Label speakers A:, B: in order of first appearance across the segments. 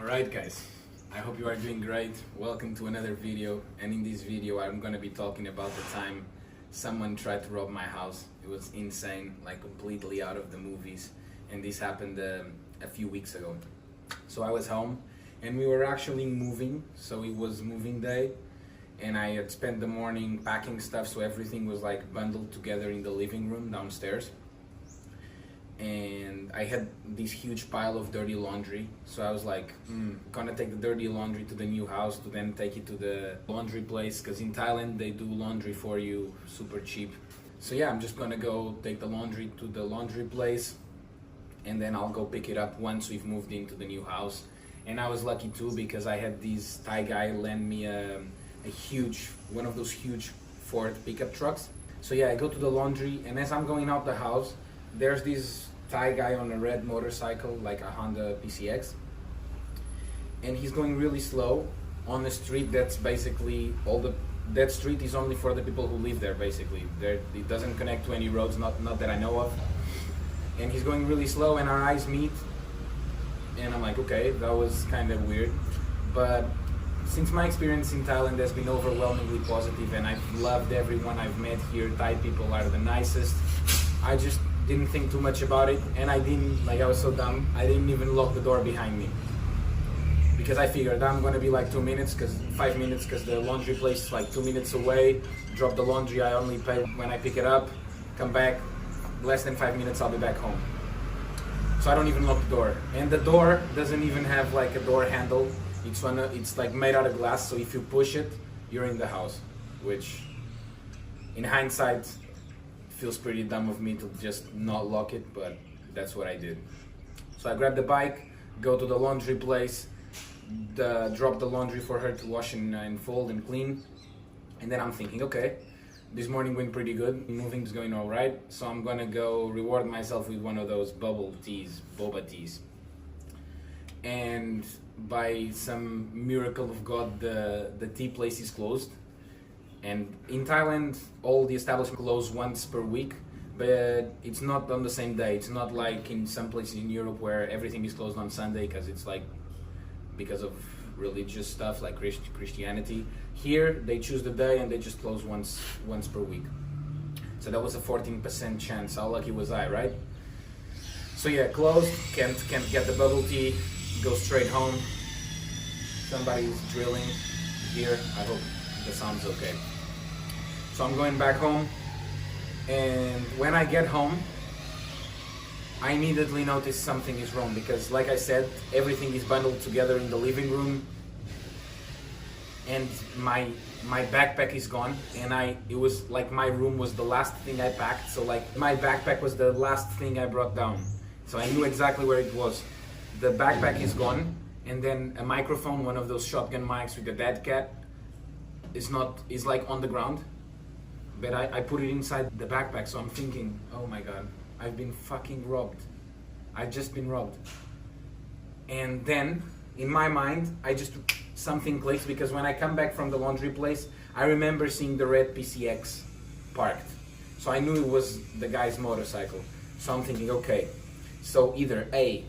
A: Alright guys, I hope you are doing great. Welcome to another video, and in this video I'm gonna be talking about the time someone tried to rob my house. It was insane, like completely out of the movies, and this happened a few weeks ago. So I was home and we were actually moving, so it was moving day, and I had spent the morning packing stuff, so everything was like bundled together in the living room downstairs. And I had this huge pile of dirty laundry, so I was like, gonna take the dirty laundry to the new house to then take it to the laundry place, because in Thailand they do laundry for you super cheap. So yeah, I'm just gonna go take the laundry to the laundry place, and then I'll go pick it up once we've moved into the new house. And I was lucky too, because I had this Thai guy lend me a huge, one of those huge Ford pickup trucks. So yeah, I go to the laundry, and as I'm going out the house, there's this Thai guy on a red motorcycle, like a Honda PCX, and he's going really slow on a street that's basically that street is only for the people who live there, basically. It doesn't connect to any roads, not that I know of. And he's going really slow, and our eyes meet, and I'm like, okay, that was kind of weird. But since my experience in Thailand has been overwhelmingly positive, and I've loved everyone I've met here, Thai people are the nicest, I just didn't think too much about it, and I was so dumb, I didn't even lock the door behind me. Because I figured I'm gonna be like 5 minutes, because the laundry place is like 2 minutes away. Drop the laundry, I only pay when I pick it up, come back, less than 5 minutes I'll be back home. So I don't even lock the door. And the door doesn't even have like a door handle. It's like made out of glass, so if you push it, you're in the house. Which, in hindsight, feels pretty dumb of me to just not lock it, but that's what I did. So I grabbed the bike, go to the laundry place, drop the laundry for her to wash and fold and clean, and then I'm thinking, okay, this morning went pretty good, moving's going all right, so I'm gonna go reward myself with one of those boba teas. And by some miracle of God, the tea place is closed. And in Thailand, all the establishments close once per week, but it's not on the same day. It's not like in some places in Europe where everything is closed on Sunday, because of religious stuff like Christianity. Here, they choose the day and they just close once per week. So that was a 14% chance. How lucky was I, right? So yeah, closed, can't get the bubble tea, go straight home. Somebody's drilling here. I hope the sound's okay. So I'm going back home, and when I get home, I immediately notice something is wrong, because like I said, everything is bundled together in the living room, and my backpack is gone, and it was like my room was the last thing I packed, so like my backpack was the last thing I brought down. So I knew exactly where it was. The backpack is gone, and then a microphone, one of those shotgun mics with a dead cat, is like on the ground, but I put it inside the backpack. So I'm thinking, oh my god, I've been fucking robbed. I've just been robbed. And then in my mind, something clicks, because when I come back from the laundry place, I remember seeing the red PCX parked. So I knew it was the guy's motorcycle. So I'm thinking, okay, so either A,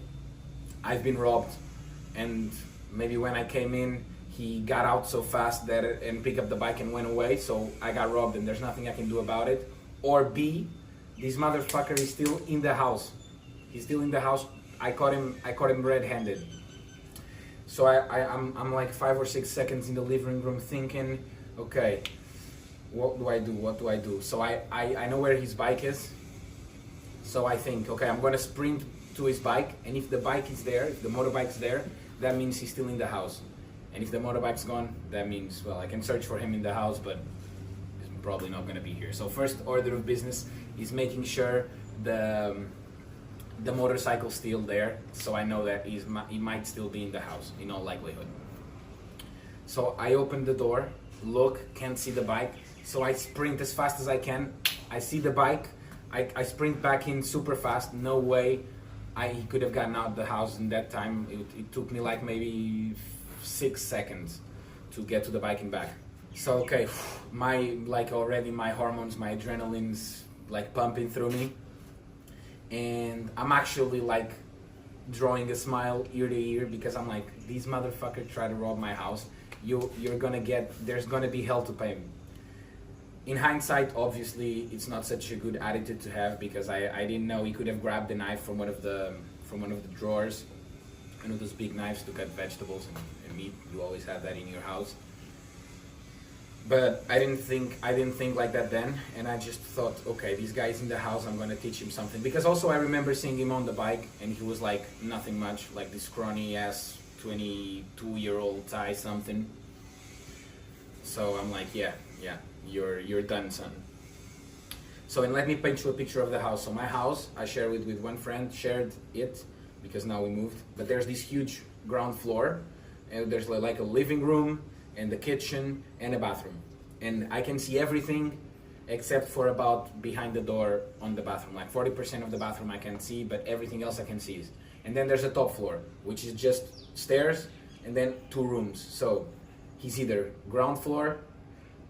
A: I've been robbed, and maybe when I came in, he got out so fast and picked up the bike and went away, so I got robbed and there's nothing I can do about it. Or B, this motherfucker is still in the house. He's still in the house. I caught him red-handed. So I'm like 5 or 6 seconds in the living room thinking, okay, what do I do? So I know where his bike is. So I think, okay, I'm gonna sprint to his bike, and if the bike is there, if the motorbike's there, that means he's still in the house. And if the motorbike's gone, that means, well, I can search for him in the house, but he's probably not going to be here. So first order of business is making sure the motorcycle's still there, so I know that he might still be in the house, in all likelihood. So I open the door, look, can't see the bike, so I sprint as fast as I can. I see the bike, I sprint back in super fast. No way he could have gotten out of the house in that time. It took me like maybe 6 seconds to get to the bike and back. So okay, already my hormones, my adrenaline's like pumping through me, and I'm actually like drawing a smile ear to ear because I'm like, these motherfuckers try to rob my house. You're gonna get, there's gonna be hell to pay. In hindsight, obviously, it's not such a good attitude to have because I didn't know he could have grabbed the knife from one of the drawers. You know, those big knives to cut vegetables and meat. You always have that in your house. But I didn't think like that then, and I just thought, okay, this guy's in the house, I'm gonna teach him something. Because also I remember seeing him on the bike, and he was like nothing much, like this scrawny ass 22-year-old Thai something. So I'm like, yeah, you're done, son. So, and let me paint you a picture of the house. So my house, I share it with one friend, shared it because now we moved. But there's this huge ground floor, and there's like a living room, and the kitchen and a bathroom, and I can see everything except for about behind the door on the bathroom. Like 40% of the bathroom I can see, but everything else I can see. And then there's a top floor, which is just stairs and then 2 rooms. So he's either ground floor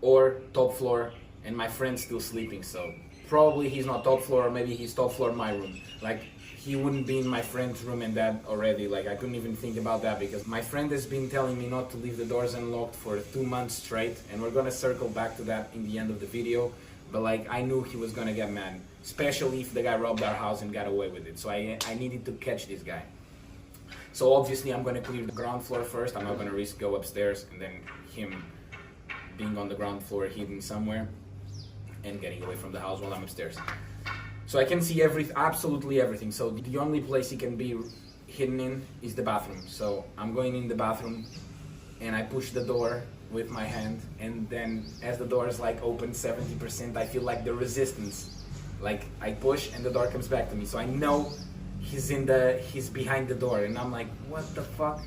A: or top floor, and my friend's still sleeping. So probably he's not top floor, or maybe he's top floor in my room. Like, he wouldn't be in my friend's room and that already. Like, I couldn't even think about that because my friend has been telling me not to leave the doors unlocked for 2 months straight, and we're gonna circle back to that in the end of the video. But like, I knew he was gonna get mad, especially if the guy robbed our house and got away with it. So I needed to catch this guy. So obviously I'm gonna clear the ground floor first. I'm not gonna risk go upstairs and then him being on the ground floor hidden somewhere and getting away from the house while I'm upstairs. So I can see absolutely everything. So the only place he can be hidden in is the bathroom. So I'm going in the bathroom and I push the door with my hand, and then as the door is like open 70%, I feel like the resistance. Like, I push and the door comes back to me. So I know he's behind the door, and I'm like, what the fuck?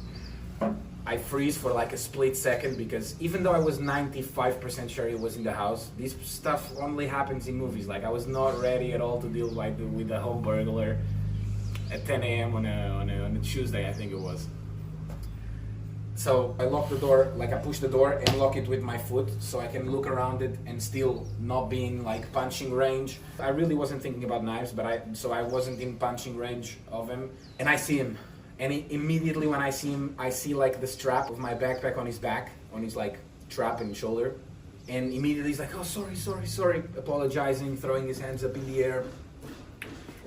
A: I freeze for like a split second because even though I was 95% sure he was in the house, this stuff only happens in movies. Like, I was not ready at all to deal with the home burglar at 10 a.m. on a Tuesday, I think it was. So I lock the door, like I push the door and lock it with my foot so I can look around it and still not be in like punching range. I really wasn't thinking about knives, but so I wasn't in punching range of him, and I see him. And immediately when I see him, I see like the strap of my backpack on his back, on his like trap and shoulder. And immediately he's like, oh, sorry, apologizing, throwing his hands up in the air.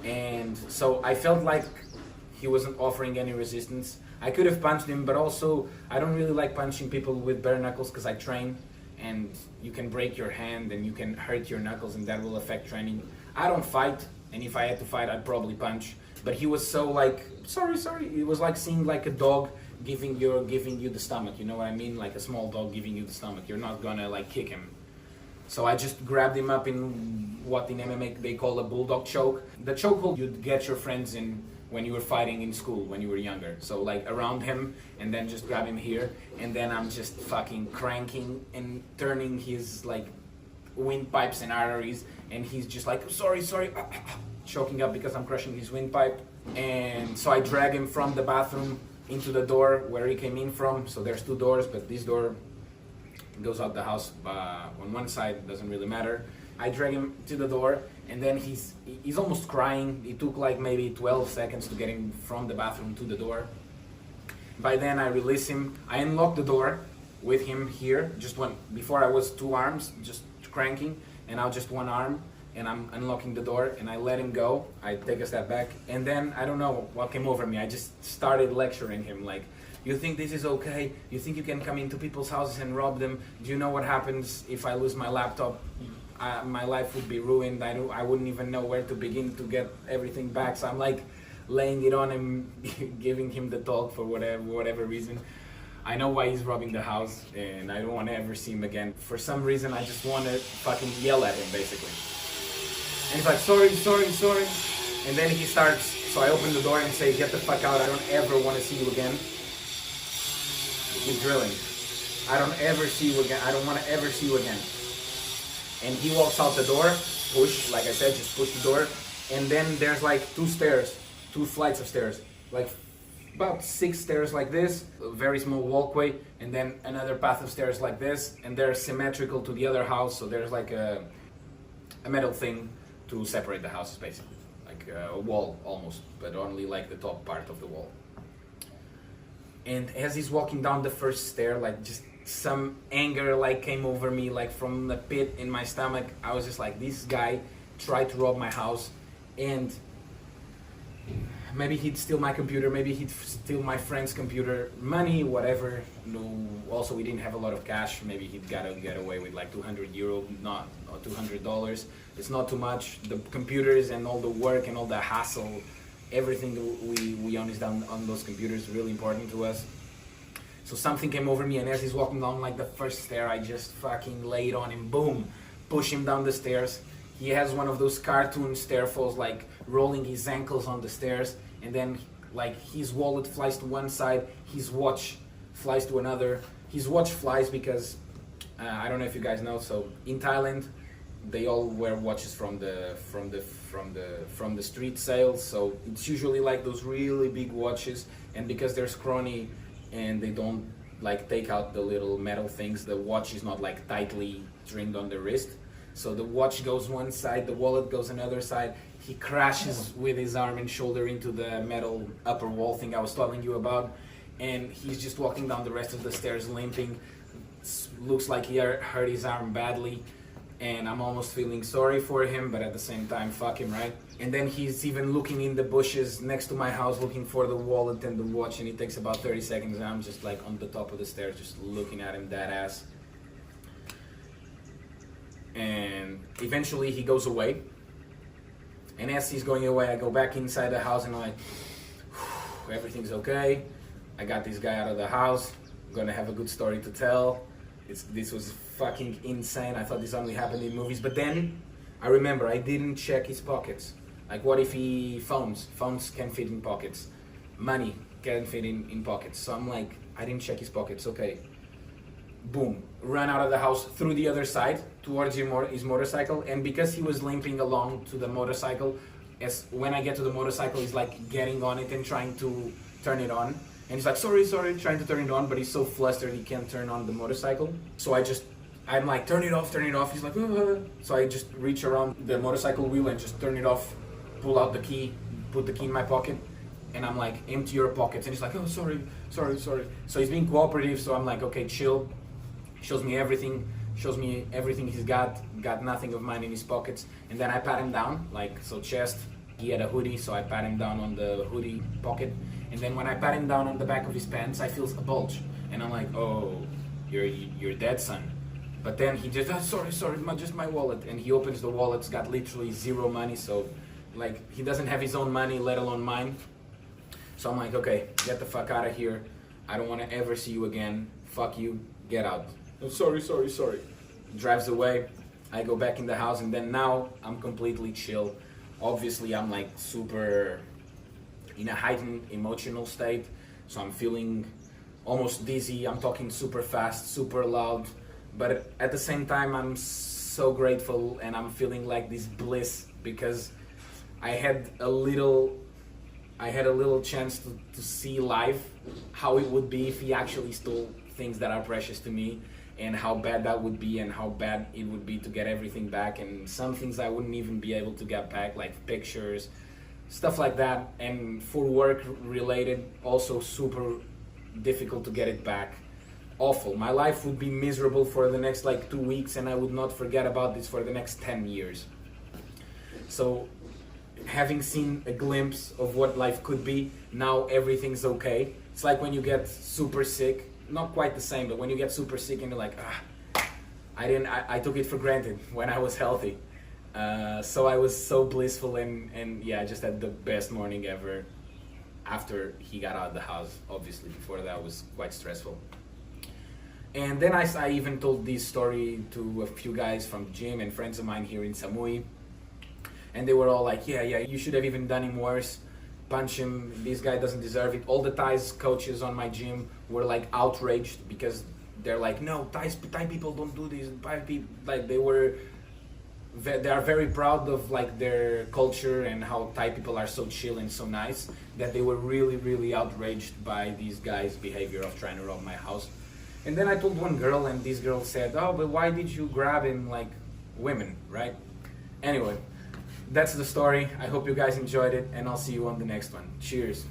A: And so I felt like he wasn't offering any resistance. I could have punched him, but also I don't really like punching people with bare knuckles because I train, and you can break your hand and you can hurt your knuckles, and that will affect training. I don't fight, and if I had to fight, I'd probably punch. But he was so like, sorry. It was like seeing like a dog giving you the stomach. You know what I mean? Like a small dog giving you the stomach. You're not gonna like kick him. So I just grabbed him up in what in MMA they call a bulldog choke. The chokehold you'd get your friends in when you were fighting in school when you were younger. So like around him, and then just grab him here, and then I'm just fucking cranking and turning his like windpipes and arteries, and he's just like, sorry, choking up because I'm crushing his windpipe. And so I drag him from the bathroom into the door where he came in from. So there's 2 doors, but this door goes out the house on one side, it doesn't really matter. I drag him to the door, and then he's almost crying. It took like maybe 12 seconds to get him from the bathroom to the door. By then I release him. I unlock the door with him here, just one. Before I was 2 arms, just cranking, and now just 1 arm, and I'm unlocking the door, and I let him go. I take a step back, and then I don't know what came over me. I just started lecturing him like, you think this is okay? You think you can come into people's houses and rob them? Do you know what happens if I lose my laptop? My life would be ruined. I wouldn't even know where to begin to get everything back. So I'm like laying it on him, giving him the talk for whatever reason. I know why he's robbing the house, and I don't want to ever see him again. For some reason, I just want to fucking yell at him, basically. And he's like, sorry. And then he starts, so I open the door and say, get the fuck out. I don't ever want to see you again. Keep drilling. I don't ever see you again. I don't want to ever see you again. And he walks out the door, push, like I said, just push the door. And then there's like 2 flights of stairs. Like about 6 stairs like this, a very small walkway, and then another path of stairs like this. And they're symmetrical to the other house, so there's like a metal thing to separate the houses, basically. Like like a wall almost, but only like the top part of the wall. And as he's walking down the first stair, like just some anger like came over me, like from the pit in my stomach. I was just like, this guy tried to rob my house, and maybe he'd steal my computer, maybe he'd steal my friend's computer, money, whatever. No, also we didn't have a lot of cash. Maybe he'd get away with like €200, not or $200. It's not too much. The computers and all the work and all the hassle, everything we own is done on those computers, really important to us. So something came over me, and as he's walking down like the first stair, I just fucking laid on him, boom, push him down the stairs. He has one of those cartoon stair falls, like rolling his ankles on the stairs, and then like his wallet flies to one side, his watch flies to another. His watch flies because I don't know if you guys know. So in Thailand, they all wear watches from the street sales. So it's usually like those really big watches, and because they're scrawny and they don't like take out the little metal things, the watch is not like tightly trimmed on the wrist. So the watch goes one side, the wallet goes another side. He crashes with his arm and shoulder into the metal upper wall thing I was telling you about, and he's just walking down the rest of the stairs limping. Looks like he hurt his arm badly, and I'm almost feeling sorry for him, but at the same time, fuck him, right? And then he's even looking in the bushes next to my house looking for the wallet and the watch, and it takes about 30 seconds, and I'm just like on the top of the stairs just looking at him dead ass. And eventually he goes away, and as he's going away, I go back inside the house and I'm like, everything's okay, I got this guy out of the house, I'm gonna have a good story to tell. This was fucking insane. I thought this only happened in movies, but then I remember I didn't check his pockets. Like, what if phones can fit in pockets, money can fit in pockets. So I'm like, I didn't check his pockets, okay. Boom, ran out of the house through the other side towards his motorcycle, and because he was limping along to the motorcycle, as when I get to the motorcycle, he's like getting on it and trying to turn it on, and he's like sorry, trying to turn it on, but he's so flustered he can't turn on the motorcycle. So I'm like, turn it off. He's like, so I just reach around the motorcycle wheel and just turn it off, pull out the key, put the key in my pocket, and I'm like, empty your pockets. And he's like, oh, sorry. So he's being cooperative, so I'm like, okay, chill. Shows me everything he's got nothing of mine in his pockets. And then I pat him down, like, so chest, he had a hoodie, so I pat him down on the hoodie pocket. And then when I pat him down on the back of his pants, I feel a bulge, and I'm like, oh, you're dead, son. But then he just, sorry, just my wallet. And he opens the wallet, it's got literally zero money, so like he doesn't have his own money, let alone mine. So I'm like, okay, get the fuck out of here, I don't want to ever see you again, fuck you, get out. Oh, sorry. Drives away. I go back in the house, and then now I'm completely chill. Obviously, I'm like super in a heightened emotional state, so I'm feeling almost dizzy. I'm talking super fast, super loud, but at the same time, I'm so grateful, and I'm feeling like this bliss because I had a little chance to see life, how it would be if he actually stole things that are precious to me, and how bad that would be, and how bad it would be to get everything back, and some things I wouldn't even be able to get back, like pictures, stuff like that. And for work related, also super difficult to get it back. Awful. My life would be miserable for the next like 2 weeks, and I would not forget about this for the next 10 years. So having seen a glimpse of what life could be, now everything's okay. It's like when you get super sick, not quite the same, but when you get super sick and you're like, I took it for granted when I was healthy. So I was so blissful, and yeah, I just had the best morning ever after he got out of the house. Obviously, before that was quite stressful. And then I even told this story to a few guys from the gym and friends of mine here in Samui. And they were all like, yeah, you should have even done him worse. Punch him, this guy doesn't deserve it. All the Thai coaches on my gym were like outraged because they're like, no, Thai people don't do this. Thai people, like they are very proud of like their culture and how Thai people are so chill and so nice, that they were really, really outraged by these guys' behavior of trying to rob my house. And then I told one girl, and this girl said, oh, but why did you grab him like women, right? Anyway, that's the story. I hope you guys enjoyed it, and I'll see you on the next one. Cheers.